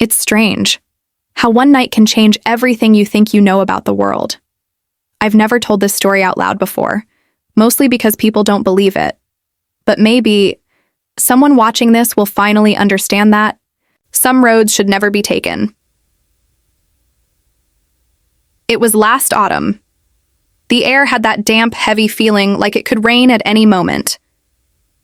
It's strange how one night can change everything you think you know about the world. I've never told this story out loud before, mostly because people don't believe it. But maybe someone watching this will finally understand that some roads should never be taken. It was last autumn. The air had that damp, heavy feeling like it could rain at any moment.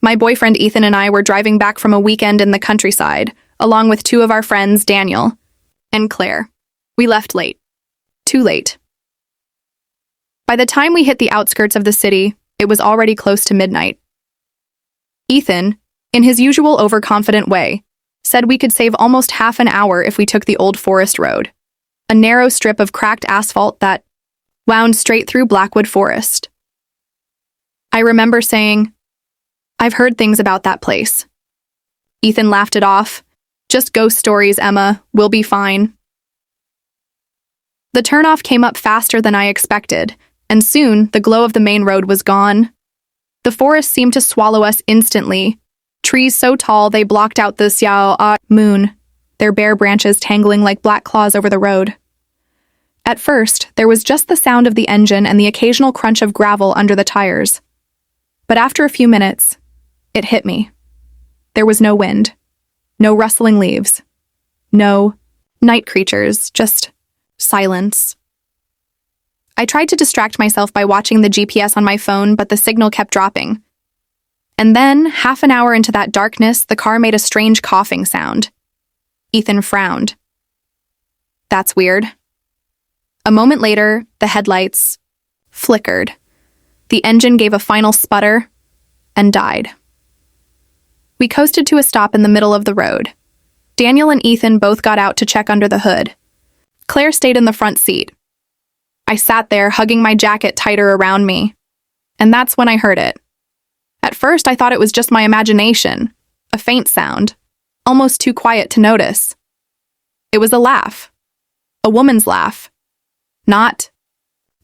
My boyfriend Ethan and I were driving back from a weekend in the countryside, along with two of our friends, Daniel and Claire. We left late. Too late. By the time we hit the outskirts of the city, it was already close to midnight. Ethan, in his usual overconfident way, said we could save almost half an hour if we took the old forest road, a narrow strip of cracked asphalt that wound straight through Blackwood Forest. I remember saying, "I've heard things about that place." Ethan laughed it off. "Just ghost stories, Emma. We'll be fine." The turnoff came up faster than I expected, and soon the glow of the main road was gone. The forest seemed to swallow us instantly, trees so tall they blocked out the moon, their bare branches tangling like black claws over the road. At first, there was just the sound of the engine and the occasional crunch of gravel under the tires. But after a few minutes, it hit me. There was no wind, no rustling leaves, no night creatures, just silence. I tried to distract myself by watching the GPS on my phone, but the signal kept dropping. And then, half an hour into that darkness, the car made a strange coughing sound. Ethan frowned. "That's weird." A moment later, the headlights flickered. The engine gave a final sputter and died. We coasted to a stop in the middle of the road. Daniel and Ethan both got out to check under the hood. Claire stayed in the front seat. I sat there, hugging my jacket tighter around me. And that's when I heard it. At first, I thought it was just my imagination, a faint sound, almost too quiet to notice. It was a laugh. A woman's laugh. Not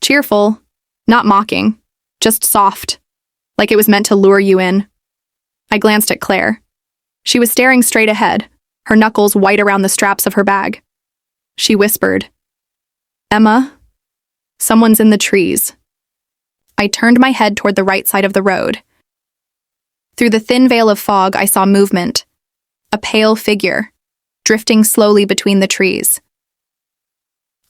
cheerful, not mocking, just soft, like it was meant to lure you in. I glanced at Claire. She was staring straight ahead, her knuckles white around the straps of her bag. She whispered, "Emma, someone's in the trees." I turned my head toward the right side of the road. Through the thin veil of fog, I saw movement, a pale figure, drifting slowly between the trees.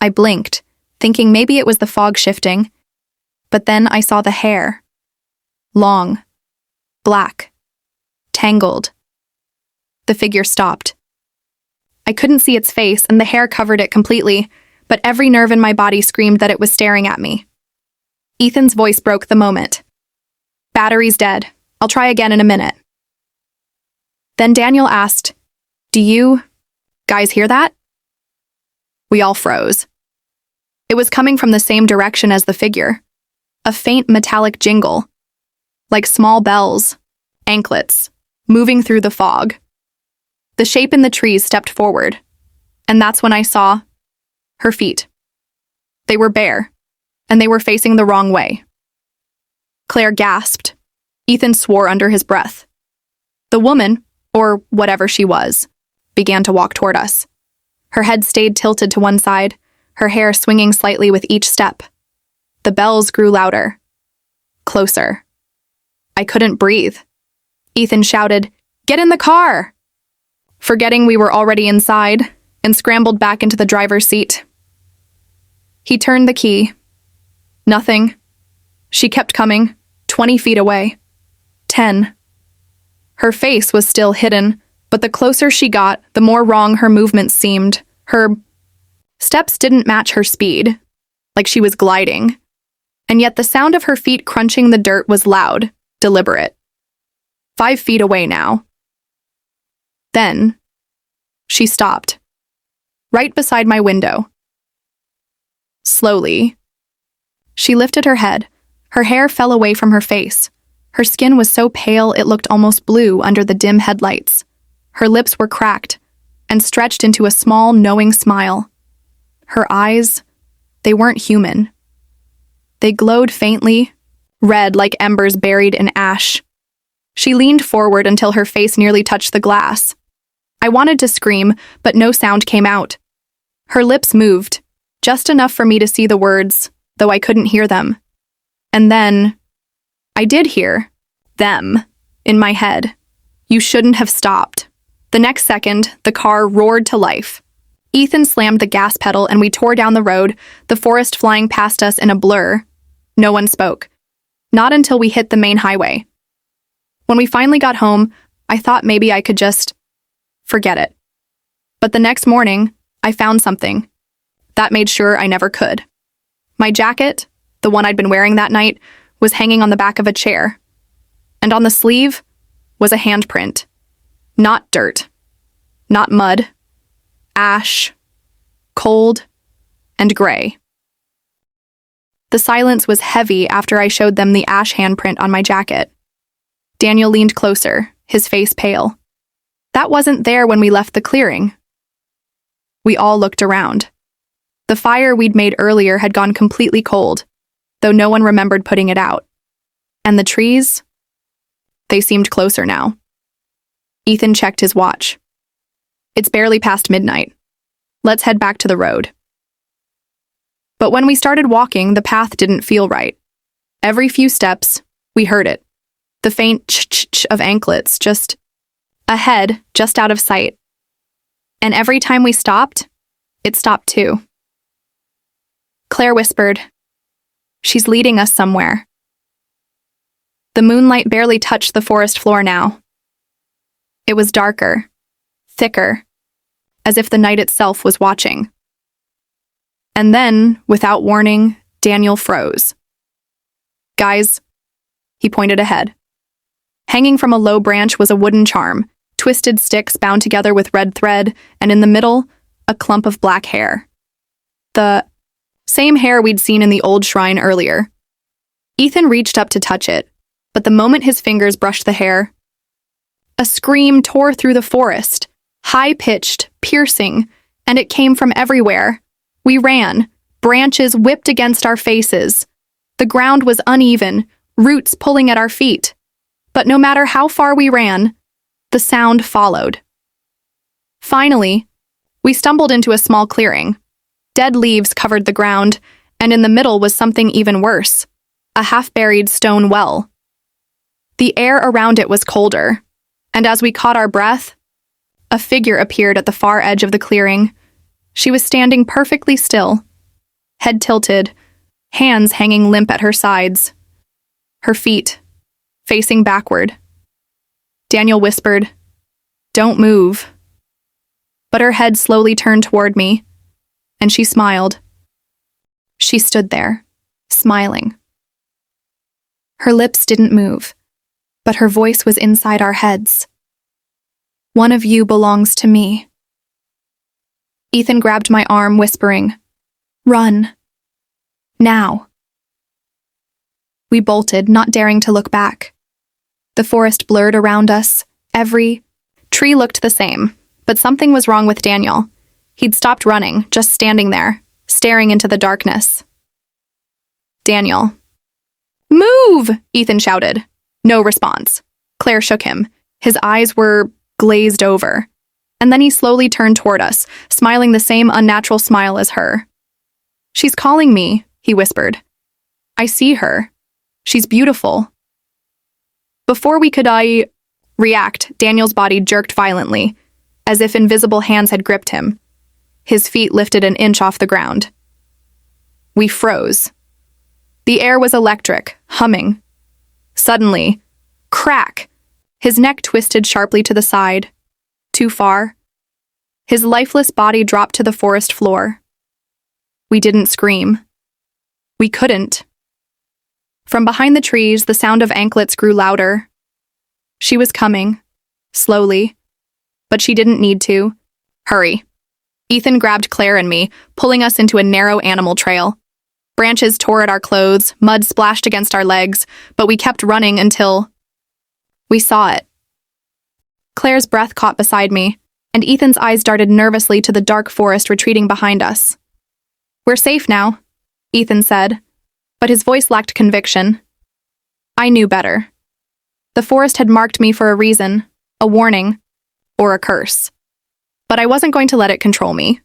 I blinked, thinking maybe it was the fog shifting, but then I saw the hair. Long, black, tangled. The figure stopped. I couldn't see its face, and the hair covered it completely, but every nerve in my body screamed that it was staring at me. Ethan's voice broke the moment. "Battery's dead. I'll try again in a minute." Then Daniel asked, "Do you guys hear that?" We all froze. It was coming from the same direction as the figure. A faint metallic jingle, like small bells, anklets, moving through the fog. The shape in the trees stepped forward, and that's when I saw her feet. They were bare, and they were facing the wrong way. Claire gasped. Ethan swore under his breath. The woman, or whatever she was, began to walk toward us. Her head stayed tilted to one side, her hair swinging slightly with each step. The bells grew louder, closer. I couldn't breathe. Ethan shouted, "Get in the car!" Forgetting we were already inside, and scrambled back into the driver's seat. He turned the key. Nothing. She kept coming, 20 feet away. 10. Her face was still hidden, but the closer she got, the more wrong her movements seemed. Her steps didn't match her speed, like she was gliding. And yet the sound of her feet crunching the dirt was loud, deliberate. 5 feet away now. Then, she stopped, right beside my window. Slowly, she lifted her head. Her hair fell away from her face. Her skin was so pale it looked almost blue under the dim headlights. Her lips were cracked and stretched into a small, knowing smile. Her eyes, they weren't human. They glowed faintly, red like embers buried in ash. She leaned forward until her face nearly touched the glass. I wanted to scream, but no sound came out. Her lips moved, just enough for me to see the words, though I couldn't hear them. And then, I did hear them in my head. You shouldn't have stopped. The next second, the car roared to life. Ethan slammed the gas pedal and we tore down the road, the forest flying past us in a blur. No one spoke. Not until we hit the main highway. When we finally got home, I thought maybe I could just forget it. But the next morning, I found something. That made sure I never could. My jacket, the one I'd been wearing that night, was hanging on the back of a chair. And on the sleeve was a handprint. Not dirt. Not mud. Ash. Cold. And gray. The silence was heavy after I showed them the ash handprint on my jacket. Daniel leaned closer, his face pale. That wasn't there when we left the clearing. We all looked around. The fire we'd made earlier had gone completely cold, though no one remembered putting it out. And the trees? They seemed closer now. Ethan checked his watch. It's barely past midnight. Let's head back to the road. But when we started walking, the path didn't feel right. Every few steps, we heard it. The faint ch-ch-ch of anklets, just ahead, just out of sight. And every time we stopped, it stopped too. Claire whispered, "She's leading us somewhere." The moonlight barely touched the forest floor now. It was darker, thicker, as if the night itself was watching. And then, without warning, Daniel froze. "Guys," he pointed ahead. Hanging from a low branch was a wooden charm, twisted sticks bound together with red thread, and in the middle, a clump of black hair. The same hair we'd seen in the old shrine earlier. Ethan reached up to touch it, but the moment his fingers brushed the hair, a scream tore through the forest, high-pitched, piercing, and it came from everywhere. We ran, branches whipped against our faces. The ground was uneven, roots pulling at our feet. But no matter how far we ran, the sound followed. Finally, we stumbled into a small clearing. Dead leaves covered the ground, and in the middle was something even worse, a half-buried stone well. The air around it was colder, and as we caught our breath, a figure appeared at the far edge of the clearing. She was standing perfectly still, head tilted, hands hanging limp at her sides. Her feet facing backward. Daniel whispered, "Don't move." But her head slowly turned toward me, and she smiled. She stood there, smiling. Her lips didn't move, but her voice was inside our heads. "One of you belongs to me." Ethan grabbed my arm, whispering, "Run. Now." We bolted, not daring to look back. The forest blurred around us. Every tree looked the same, but something was wrong with Daniel. He'd stopped running, just standing there, staring into the darkness. "Daniel." "Move!" Ethan shouted. No response. Claire shook him. His eyes were glazed over. And then he slowly turned toward us, smiling the same unnatural smile as her. "She's calling me," he whispered. "I see her. She's beautiful." Before we could react, Daniel's body jerked violently, as if invisible hands had gripped him. His feet lifted an inch off the ground. We froze. The air was electric, humming. Suddenly, crack! His neck twisted sharply to the side. Too far. His lifeless body dropped to the forest floor. We didn't scream. We couldn't. From behind the trees, the sound of anklets grew louder. She was coming, slowly, but she didn't need to. "Hurry." Ethan grabbed Claire and me, pulling us into a narrow animal trail. Branches tore at our clothes, mud splashed against our legs, but we kept running until we saw it. Claire's breath caught beside me, and Ethan's eyes darted nervously to the dark forest retreating behind us. "We're safe now," Ethan said, but his voice lacked conviction. I knew better. The forest had marked me for a reason, a warning, or a curse. But I wasn't going to let it control me.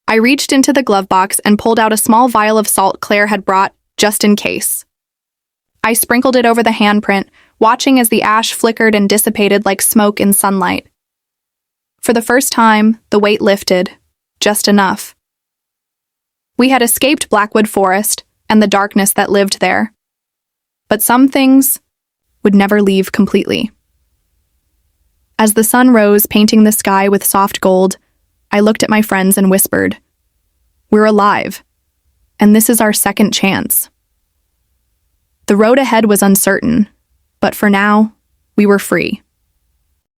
I reached into the glove box and pulled out a small vial of salt Claire had brought, just in case. I sprinkled it over the handprint, watching as the ash flickered and dissipated like smoke in sunlight. For the first time, the weight lifted, just enough. We had escaped Blackwood Forest and the darkness that lived there. But some things would never leave completely. As the sun rose, painting the sky with soft gold, I looked at my friends and whispered, "We're alive, and this is our second chance." The road ahead was uncertain, but for now, we were free.